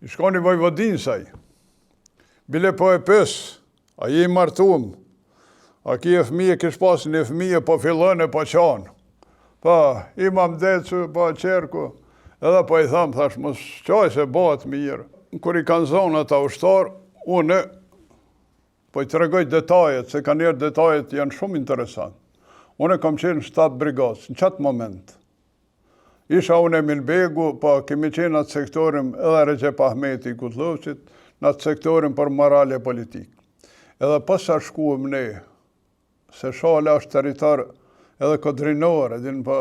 I shkoni Vojvodin saj. Bile po e pës, a je I martum, a ki e fëmije, kish pasin e fëmije, po fillon e po qanë. Pa, imam decu, po qerku, edhe po I thamë, thash, mos qaj se bëhet mirë. Kër I kanë zonë ata ushtarë, une, po I tregoj detajet, se ka njerë detajet janë shumë interesant. Une kam qenë shtatë brigadës, në qatë moment. Isha une Milbegu, po kemi qenë atë sektorin edhe Recep Ahmeti I Kutlovçit, në atë sektorin për morale politik. Edhe pas sa shkuëm ne, se shala është territor edhe kodrinor, edhin po,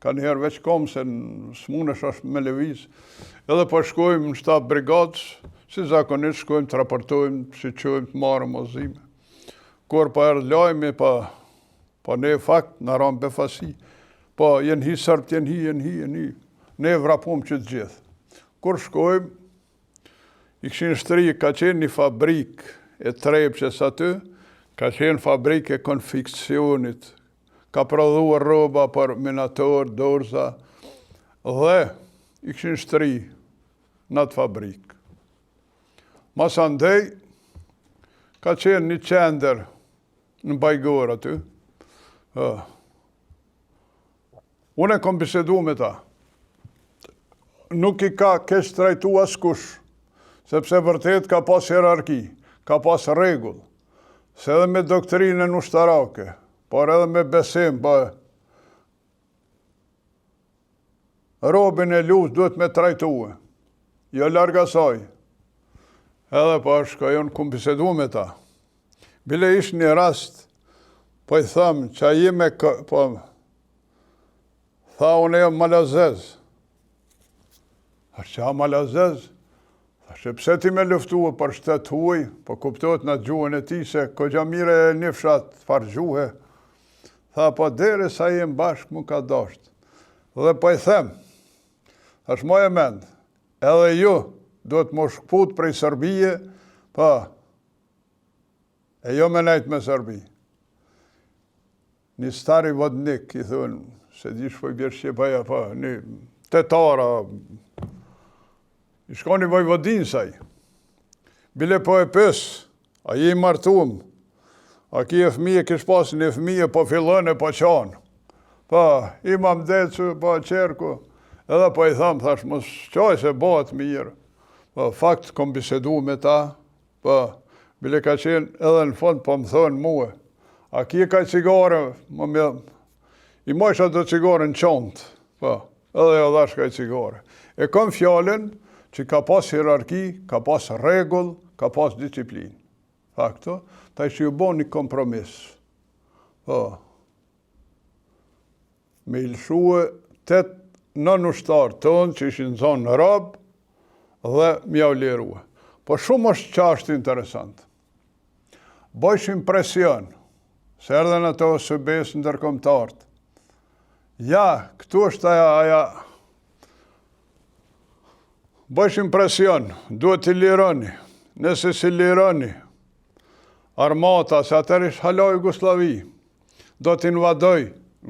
ka njëherë veç kom se s'munesh është me lëviz. Edhe po shkojmë në shtab brigadës, si zakonisht shkojmë të raportojmë, si qojmë të marëm ozime. Kur po erdhë lajmi, po ne fakt në ramë befasi, po jenë hi sërt, jenë hi. Ne vrapum që të gjithë. Kur shkojmë, I këshin shtri, ka qenë një fabrik e Trepqes aty, ka qenë fabrik e konfiksionit, ka prodhuar roba për minator, dorza, dhe I këshin shtri në atë fabrik. Mas andej, ka qenë një qender në Bajgor aty. Unë e kom bisedu me ta. Nuk I ka keq trajtu askush, sepse vërtet ka pas hierarki, ka pas rregull, se edhe me doktrinën ushtarake, por edhe me besim, robin e luftë duhet me trajtue, jo larg asaj. Edhe po shkoj unë kum bisedu me ta. Bile ish një rast, po I thëmë, që a jime, po, tha unë jam malazez. A që a malazez? Tha që pse ti me luftua për shtet huaj, po kuptohet në gjuhën e ti se kogja mire e një fshat far gjuhe. Tha po dere sa jem bashkë mu ka dasht. Dhe po I them, thash moj e mend, edhe ju do të më shkput prej Serbije, po, e jo me nejt me Serbi. Një stari vodnik, I thunë, se di shpoj bjerë Shqepaja, po, një tetara, I shkoni Vojvodin saj. Bile po e pës, a je I martum, a ki e fëmije, kish pasin e fëmije, po fillon e po qanë. Po, imam decu, po qerku, edhe po I thamë, thash, mos qaj se bëhet mirë. Po, fakt, kom bisedu me ta, po, bile ka qenë edhe në fund, po më thonë muë, a ki e ka cigare, I mojsha do cigare në qontë, po, edhe jo dhash ka cigare. E kom fjallën që ka pas hierarki, ka pas rregull, ka pas disiplinë. Fakto, ta që ju bo një kompromis. Po, me ilshue 8 nën ushtarë tonë që ishin zonë në rabë dhe mja u lirue. Po shumë është qashtë interesant. Bojsh impresion, se erdhen ato së besë ndërkombëtarët. Ja, këtu është aja, bojsh impresion, duhet t'i lironi, nëse si lironi, armata, se atër ishtë hala Jugoslavi, do t'invadoj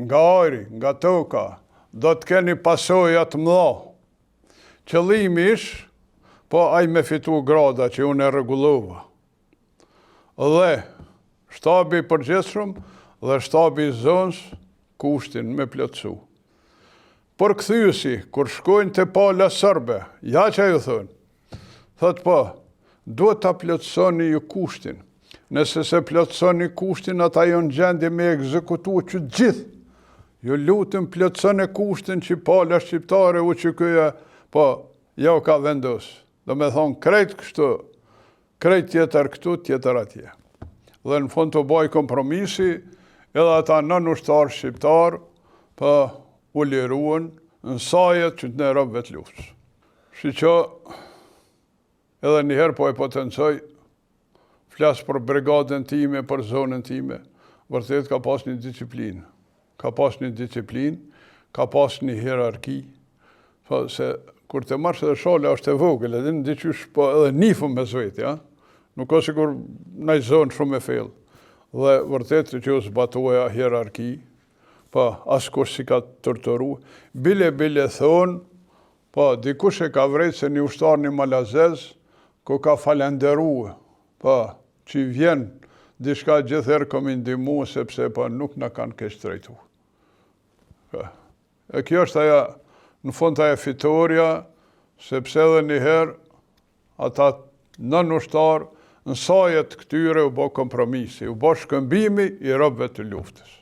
nga ajri, nga toka, do t'keni pasoja të mëdha. Qëllimi ish, po aj me fitu grada që unë e rregullova. Dhe shtabi përgjithshëm dhe shtabi zonës kushtin me plotësu. Por këthyësi, kur shkojnë të pala sërbe, ja që ju thënë, thëtë po, duhet ta plotësoni ju kushtin. Nëse se plotësoni kushtin, ata jonë gjendje me ekzekutu që gjithë. Ju lutëm plotësoni kushtin që pala shqiptare u që këja, po, ja u ka vendosë. Do me thonë, krejt kështu, krejt tjetër këtu, tjetër atje. Dhe në fund të baj kompromisi, edhe ata nën ushtarë shqiptarë, po, u liruan në sajet që të në rëbëve të luftës. Shi që edhe njëherë po e potencoj, flasë për brigadën time, për zonën time, vërtet ka pas një disiplinë. Ka pas një disiplinë, ka pas një hierarki, se kur të marrë dhe shala është e vogël, edhe në diqysh po edhe nifëm me zveti, ja? Nuk o sikur në zonë shumë e fellë. Dhe vërtet që u zbatoja hierarki, pa, askush si ka tërtëru, bile thonë, Po, dikush e ka vrejtë se një ushtar një malazez, ku ka falenderue, po, që vjen, diçka gjithherë kom i ndihmu, sepse po nuk në kanë keq trajtu. E kjo është aja, në fund aja fitoria, sepse edhe njëherë, ata nën ushtar, në sajet këtyre u bo kompromisi, u bo shkëmbimi i robëve të luftës.